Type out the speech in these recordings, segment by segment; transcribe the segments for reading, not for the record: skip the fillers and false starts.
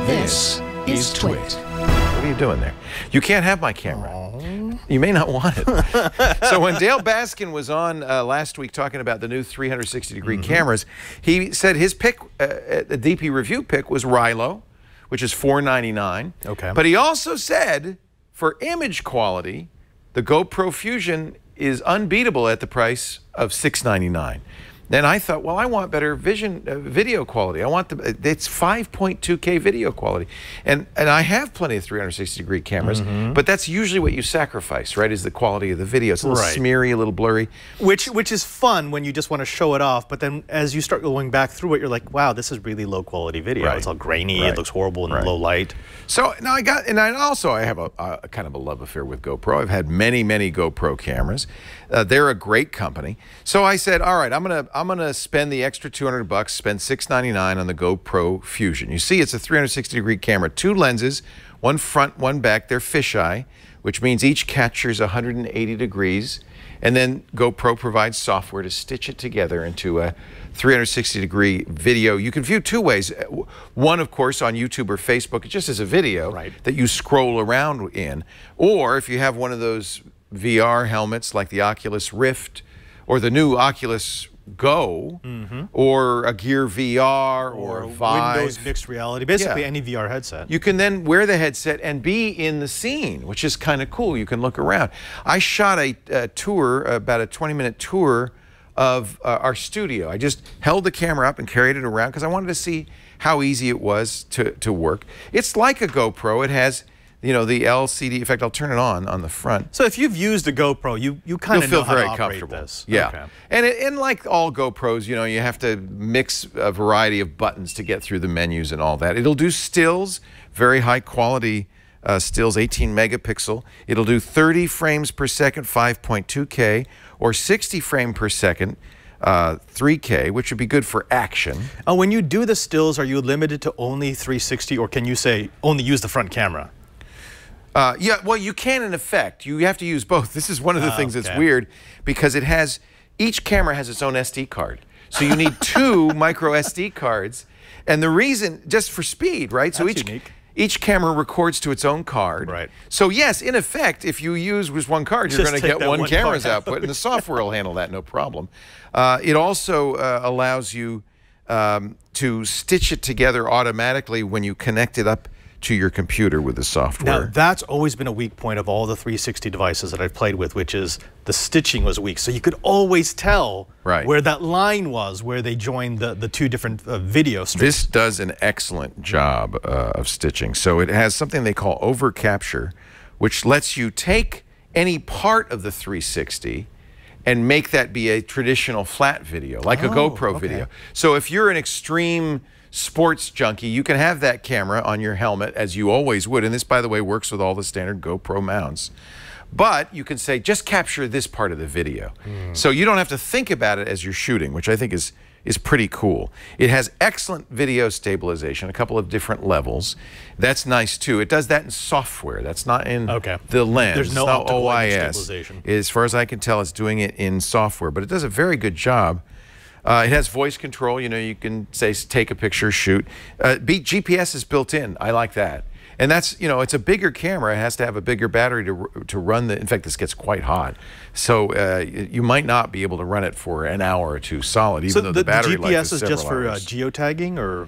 This is TWiT. What are you doing there? You can't have my camera. You may not want it. So when Dale Baskin was on last week talking about the new 360-degree cameras, he said his pick, the DP review pick, was Rilo, which is $499. Okay. But he also said for image quality, the GoPro Fusion is unbeatable at the price of $699. Then I thought, well, I want better video quality. I want it's 5.2K video quality. And I have plenty of 360-degree cameras, but that's usually what you sacrifice, right, is the quality of the video. It's a little smeary, a little blurry. Which is fun when you just want to show it off, but then as you start going back through it, you're like, wow, this is really low-quality video. Right. It's all grainy, it looks horrible in low light. So now I have a kind of a love affair with GoPro. I've had many GoPro cameras. They're a great company. So I said, all right, I'm gonna spend the extra $200, spend $699 on the GoPro Fusion. You see, it's a 360-degree camera, 2 lenses, one front, one back. They're fisheye, which means each captures 180 degrees. And then GoPro provides software to stitch it together into a 360-degree video. You can view 2 ways. One, of course, on YouTube or Facebook, just as a video that you scroll around in. Or if you have one of those VR helmets like the Oculus Rift or the new Oculus Go or a Gear VR or Vive. Windows mixed reality, basically any VR headset. You can then wear the headset and be in the scene, which is kind of cool. You can look around. I shot a tour, about a 20-minute tour of our studio. I just held the camera up and carried it around because I wanted to see how easy it was to work. It's like a GoPro. It has, you know, the LCD. In fact, I'll turn it on the front. So if you've used a GoPro, you kind of know how to operate comfortable. this. Yeah. Okay. And like all GoPros, you know, you have to mix a variety of buttons to get through the menus and all that. It'll do stills, very high quality stills, 18 megapixel. It'll do 30 frames per second, 5.2K, or 60 frames per second, 3K, which would be good for action. When you do the stills, are you limited to only 360, or can you say only use the front camera? Yeah, well, you can in effect. You have to use both. This is one of the things that's weird because it has, each camera has its own SD card. So you need 2 micro SD cards. And the reason, just for speed, right? So each camera records to its own card. Right. So yes, in effect, if you use just one card, you're going to get one camera's output, and the software will handle that, no problem. It also allows you to stitch it together automatically when you connect it up to your computer with the software. Now, that's always been a weak point of all the 360 devices that I've played with, which is the stitching was weak. So you could always tell where that line was, where they joined the 2 different video streams. This does an excellent job of stitching. So it has something they call over capture, which lets you take any part of the 360 and make that be a traditional flat video, like a GoPro video. So if you're an extreme sports junkie, you can have that camera on your helmet as you always would. And this, by the way, works with all the standard GoPro mounts. But you can say, just capture this part of the video. So you don't have to think about it as you're shooting, which I think is pretty cool. It has excellent video stabilization, a couple of different levels. That's nice too. It does that in software. That's not in the lens. There's no optical OIS. stabilization. As far as I can tell, it's doing it in software, but it does a very good job. It has voice control. You know, you can say, take a picture, shoot. GPS is built in. I like that. And that's, you know, it's a bigger camera. It has to have a bigger battery to run the, in fact, this gets quite hot. So you might not be able to run it for an hour or 2 solid, even though the battery life is several hours. So the GPS is just for geotagging, or?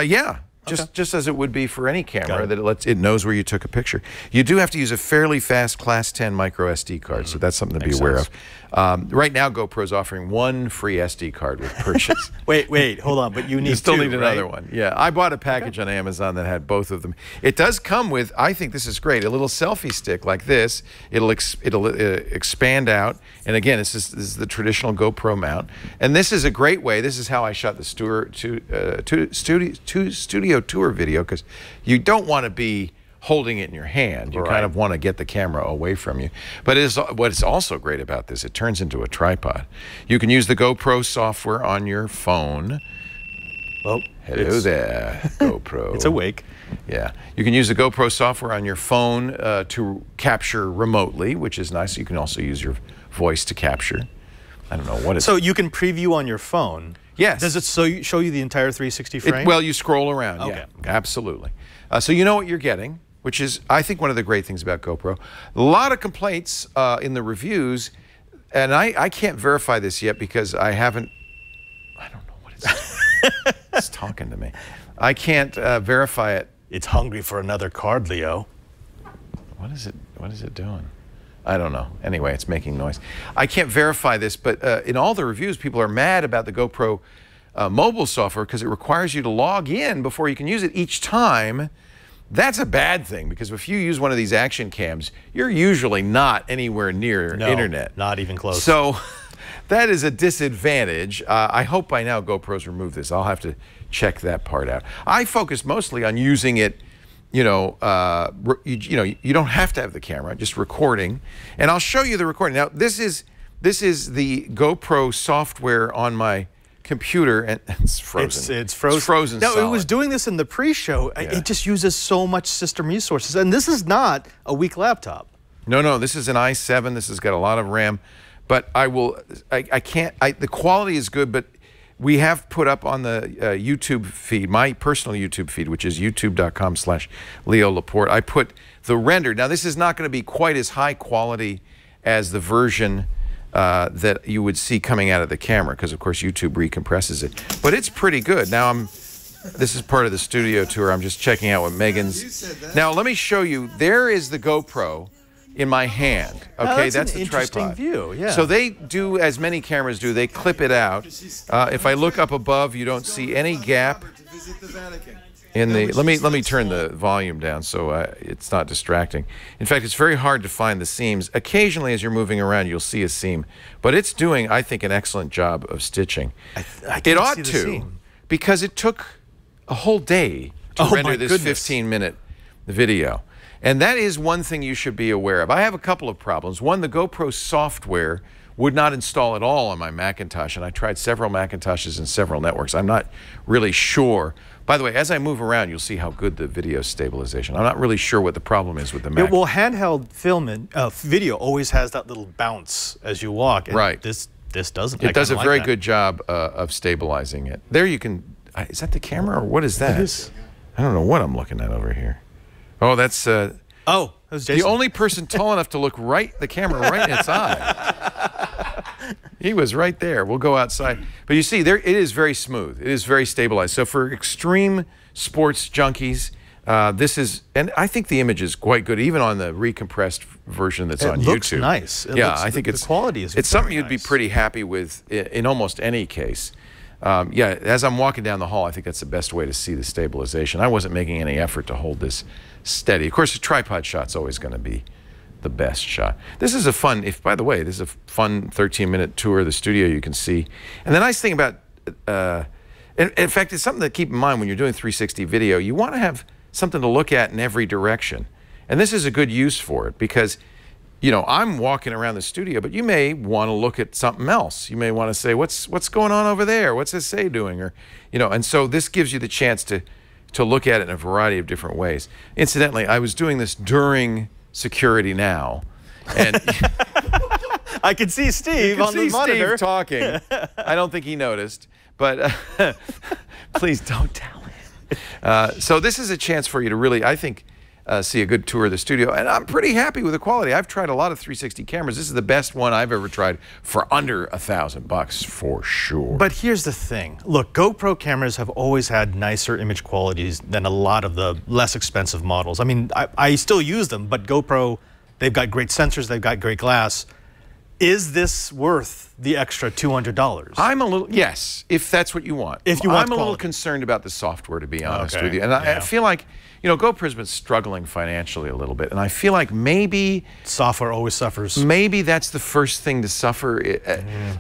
Yeah. Just as it would be for any camera, that it knows where you took a picture. You do have to use a fairly fast Class 10 micro SD card, so that's something to be aware of. Right now, GoPro's offering 1 free SD card with purchase. wait, hold on, but you need still need another one. Yeah, I bought a package on Amazon that had both of them. It does come with, I think this is great, a little selfie stick like this. It'll expand out, and again, this is the traditional GoPro mount. And this is a great way. This is how I shot the studio tour video, because you don't want to be holding it in your hand. You kind of want to get the camera away from you. But what is also great about this, it turns into a tripod. You can use the GoPro software on your phone. Oh, hello there, GoPro. It's awake. Yeah. You can use the GoPro software on your phone to capture remotely, which is nice. You can also use your voice to capture. I don't know what it's... So you can preview on your phone. Yes. Does it show you the entire 360 frame? Well, you scroll around. Okay. Yeah, absolutely. So you know what you're getting, which is, I think, one of the great things about GoPro. A lot of complaints in the reviews, and I can't verify this yet because I haven't. I don't know what it's talking to me. I can't verify it. It's hungry for another card, Leo. What is it doing? I don't know. Anyway, it's making noise. I can't verify this, but in all the reviews, people are mad about the GoPro mobile software because it requires you to log in before you can use it each time. That's a bad thing, because if you use one of these action cams, you're usually not anywhere near internet. Not even close. So that is a disadvantage. I hope by now GoPro's removed this. I'll have to check that part out. I focus mostly on using it. You don't have to have the camera, just recording. And I'll show you the recording. Now, this is the GoPro software on my computer, and it's frozen. It's frozen. It's frozen No, solid. it was doing this in the pre-show. Yeah. It just uses so much system resources. And this is not a weak laptop. No, this is an i7. This has got a lot of RAM. But the quality is good, but we have put up on the YouTube feed, my personal YouTube feed, which is youtube.com/Leo Laporte. I put the render. Now, this is not going to be quite as high quality as the version that you would see coming out of the camera, because, of course, YouTube recompresses it. But it's pretty good. Now, this is part of the studio tour. I'm just checking out what Megan's. Now, let me show you. There is the GoPro in my hand. Okay, that's the an interesting tripod. view. Yeah. So they do, as many cameras do, they clip it out. If I look up above, you don't see any gap in the. Let me turn the volume down so it's not distracting. In fact, it's very hard to find the seams. Occasionally, as you're moving around, you'll see a seam, but it's doing, I think, an excellent job of stitching. It ought to, because it took a whole day to render this 15-minute video. And that is one thing you should be aware of. I have a couple of problems. One, the GoPro software would not install at all on my Macintosh, and I tried several Macintoshes and several networks. I'm not really sure. By the way, as I move around, you'll see how good the video stabilization. I'm not really sure what the problem is with the Mac. Well, handheld video always has that little bounce as you walk. And right. This doesn't. It does a very good job of stabilizing it. There you can. Is that the camera, or what is that? It is. I don't know what I'm looking at over here. Oh, that's that was Jason. The only person tall enough to look the camera right in its eye. He was right there. We'll go outside. But you see, it is very smooth. It is very stabilized. So for extreme sports junkies, and I think the image is quite good, even on the recompressed version that's on YouTube. It looks nice. I think the quality is. It's something you'd be pretty happy with in almost any case. Yeah, as I'm walking down the hall, I think that's the best way to see the stabilization. I wasn't making any effort to hold this steady. Of course, the tripod shot's always going to be the best shot. This is a fun, by the way, this is a fun 13-minute tour of the studio you can see. And the nice thing about, in fact, it's something to keep in mind when you're doing 360 video. You want to have something to look at in every direction. And this is a good use for it, because I'm walking around the studio, but you may want to look at something else. You may want to say, what's going on over there? What's this say doing? Or, and so this gives you the chance to look at it in a variety of different ways. Incidentally, I was doing this during Security Now, and I could see Steve on the monitor. Steve talking. I don't think he noticed, but please don't tell him. So this is a chance for you to really, I think, see a good tour of the studio, and I'm pretty happy with the quality. I've tried a lot of 360 cameras. This is the best one I've ever tried for under $1,000 for sure. But here's the thing. Look, GoPro cameras have always had nicer image qualities than a lot of the less expensive models. I mean, I still use them, but GoPro, they've got great sensors, they've got great glass. Is this worth the extra $200? I'm a little, yes, if that's what you want. If you want I'm a little concerned about the software, to be honest with you. And yeah. I feel like, GoPro's been struggling financially a little bit, and I feel like maybe software always suffers. Maybe that's the first thing to suffer.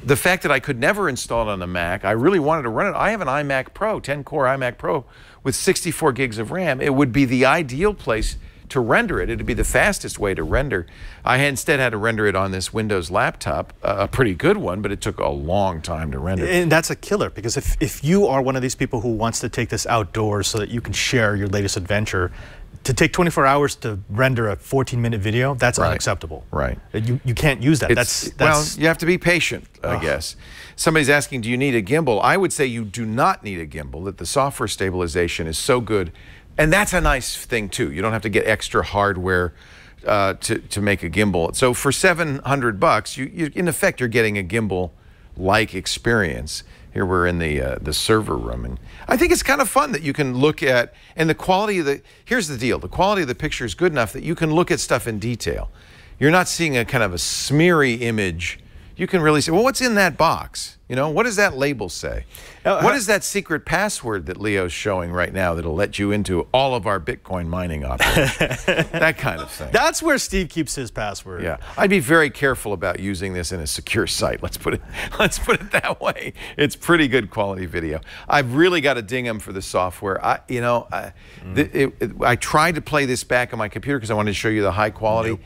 The fact that I could never install it on the Mac, I really wanted to run it. I have an iMac Pro, 10-core iMac Pro with 64 gigs of RAM. It would be the ideal place to render it. It'd be the fastest way to render. I instead had to render it on this Windows laptop, a pretty good one, but it took a long time to render. And that's a killer, because if you are one of these people who wants to take this outdoors so that you can share your latest adventure, to take 24 hours to render a 14-minute video, that's unacceptable. Right. You can't use that. Well, you have to be patient, I guess. Somebody's asking, do you need a gimbal? I would say you do not need a gimbal, that the software stabilization is so good. And that's a nice thing, too. You don't have to get extra hardware to make a gimbal. So for $700, you in effect, you're getting a gimbal-like experience. Here we're in the server room, and I think it's kind of fun that you can look at, and the quality of here's the deal, the quality of the picture is good enough that you can look at stuff in detail. You're not seeing a kind of a smeary image. You can really say, well, what's in that box? You know, what does that label say? What is that secret password that Leo's showing right now that'll let you into all of our Bitcoin mining operations? That kind of thing. That's where Steve keeps his password. Yeah, I'd be very careful about using this in a secure site. Let's put it that way. It's pretty good quality video. I've really got to ding him for the software. I tried to play this back on my computer because I wanted to show you the high quality. Nope.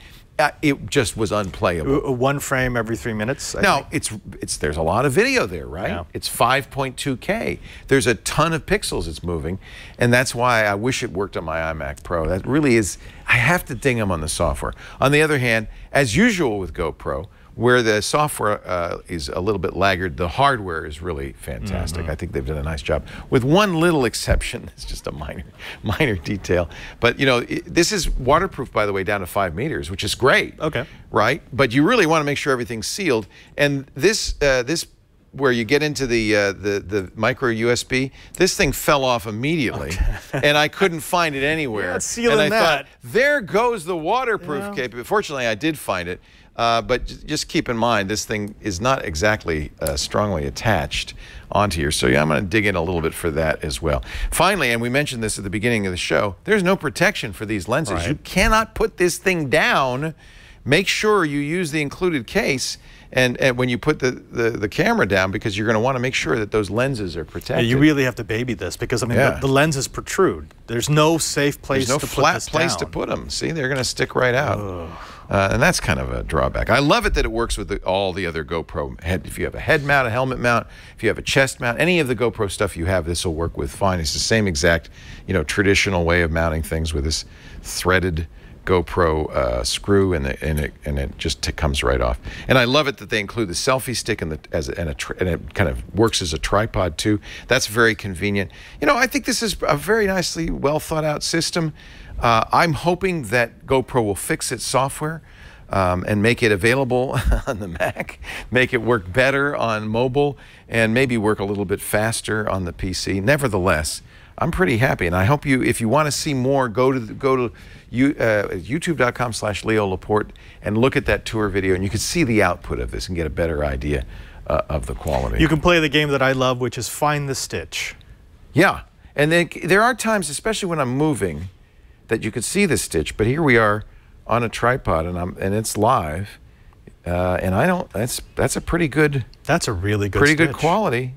It just was unplayable. One frame every 3 minutes? No, there's a lot of video there, right? Yeah. It's 5.2K. There's a ton of pixels it's moving, and that's why I wish it worked on my iMac Pro. That really is, I have to ding them on the software. On the other hand, as usual with GoPro, where the software is a little bit laggard, the hardware is really fantastic. I think they've done a nice job. With one little exception, it's just a minor detail. But you know, this is waterproof, by the way, down to 5 meters, which is great. Okay. Right? But you really want to make sure everything's sealed. And this where you get into the micro USB, this thing fell off immediately, and I couldn't find it anywhere. It's sealing and I thought, there goes the waterproof capability. Fortunately, I did find it. But just keep in mind, this thing is not exactly strongly attached onto here. So yeah, I'm going to dig in a little bit for that as well. Finally, and we mentioned this at the beginning of the show, there's no protection for these lenses. Right. You cannot put this thing down. Make sure you use the included case and when you put the camera down, because you're going to want to make sure that those lenses are protected. Yeah, you really have to baby this, because I mean the lenses protrude. There's no safe place to put this down. There's no flat place to put them. See, they're going to stick right out. And that's kind of a drawback. I love it that it works with all the other GoPro head. If you have a head mount, a helmet mount, if you have a chest mount, any of the GoPro stuff you have, this will work with fine. It's the same exact, traditional way of mounting things with this threaded GoPro screw, and it just comes right off. And I love it that they include the selfie stick and it kind of works as a tripod too. That's very convenient. I think this is a very nicely well thought out system. I'm hoping that GoPro will fix its software and make it available on the Mac, make it work better on mobile, and maybe work a little bit faster on the PC. Nevertheless, I'm pretty happy, and I hope if you want to see more, go to youtube.com/Leo Laporte and look at that tour video, and you can see the output of this and get a better idea of the quality. You can play the game that I love, which is Find the Stitch. Yeah, and then there are times, especially when I'm moving, that you could see the stitch, but here we are on a tripod, and it's live, and I don't. That's a pretty good. That's a really good. Pretty stitch. Good quality.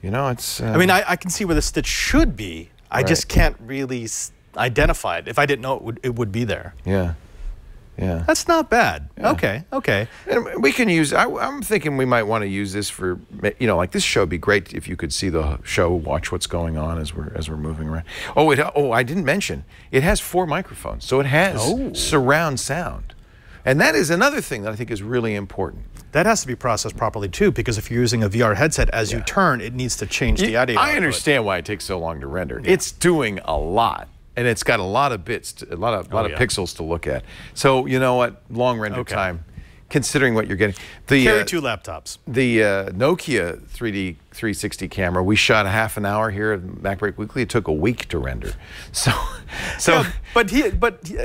It's. I mean, I can see where the stitch should be. I just can't really identify it. If I didn't know it would be there. Yeah. Yeah. That's not bad. Yeah. Okay. Okay. And we can use. I'm thinking we might want to use this for. Like this show would be great if you could see the show, watch what's going on as we're moving around. Oh, I didn't mention it has 4 microphones, so it has surround sound, and that is another thing that I think is really important. That has to be processed properly too, because if you're using a VR headset, as you turn, it needs to change the audio. I understand why it takes so long to render. Yeah. It's doing a lot. And it's got a lot of bits, a lot of pixels to look at. So you know what? Long render time, considering what you're getting. Carry 2 laptops. The Nokia 360 camera, we shot a half an hour here at MacBreak Weekly. It took a week to render. So but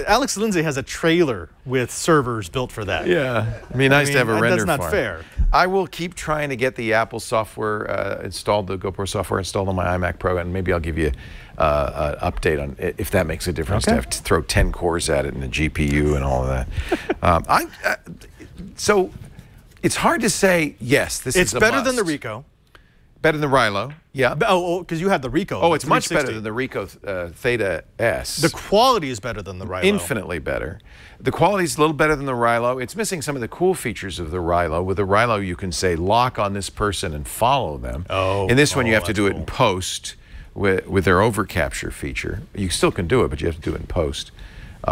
Alex Lindsay has a trailer with servers built for that. Yeah, it'd be nice to have a render farm. That's not fair. I will keep trying to get the Apple software installed, the GoPro software installed on my iMac Pro, and maybe I'll give you an update on if that makes a difference. To have to throw 10 cores at it and the GPU and all of that. So it's hard to say, yes, this is a better must. than the Ricoh. Better than the Rilo. Yeah. Oh, because you had the Ricoh. Oh, the it's much 360. better than the Ricoh Theta S. The quality is better than the Rilo. Infinitely better. The quality is a little better than the Rilo. It's missing some of the cool features of the Rilo. With the Rilo, you can say lock on this person and follow them. Oh, in this one, you have to do it cool. in post with their overcapture feature. You still can do it, but you have to do it in post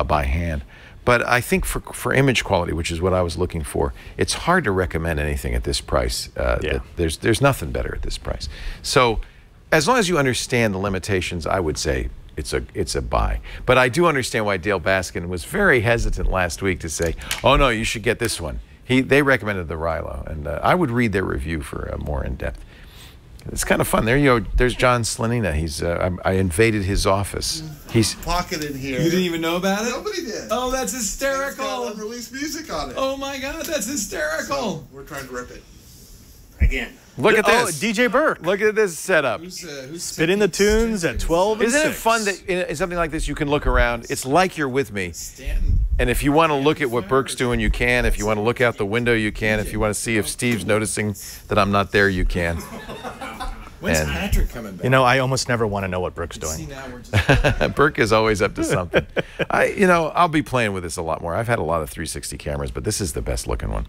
by hand. But I think for image quality, which is what I was looking for, it's hard to recommend anything at this price. There's nothing better at this price. So as long as you understand the limitations, I would say it's a buy. But I do understand why Dale Baskin was very hesitant last week to say, oh no, you should get this one. They recommended the Rilo, and I would read their review for more in-depth. It's kind of fun. There you go. There's John Slanina. I invaded his office. He's pocket in here. You didn't even know about it? Nobody did. Oh, that's hysterical. It's got unreleased music on it. Oh my God, that's hysterical. So we're trying to rip it. Again. Look at Oh, this. DJ Burke. Look at this setup. Who's Spitting the tunes at 12 and Isn't it 6. fun that in something like this you can look around? It's like you're with me. Stanton. And if you want to look at what Burke's doing, you can. If you want to look out the window, you can. If you want to see if Steve's noticing that I'm not there, you can. When's And- Patrick coming back? You know, I almost never want to know what Brooke's See, doing. now we're just... Burke is always up to something. I'll be playing with this a lot more. I've had a lot of 360 cameras, but this is the best looking one.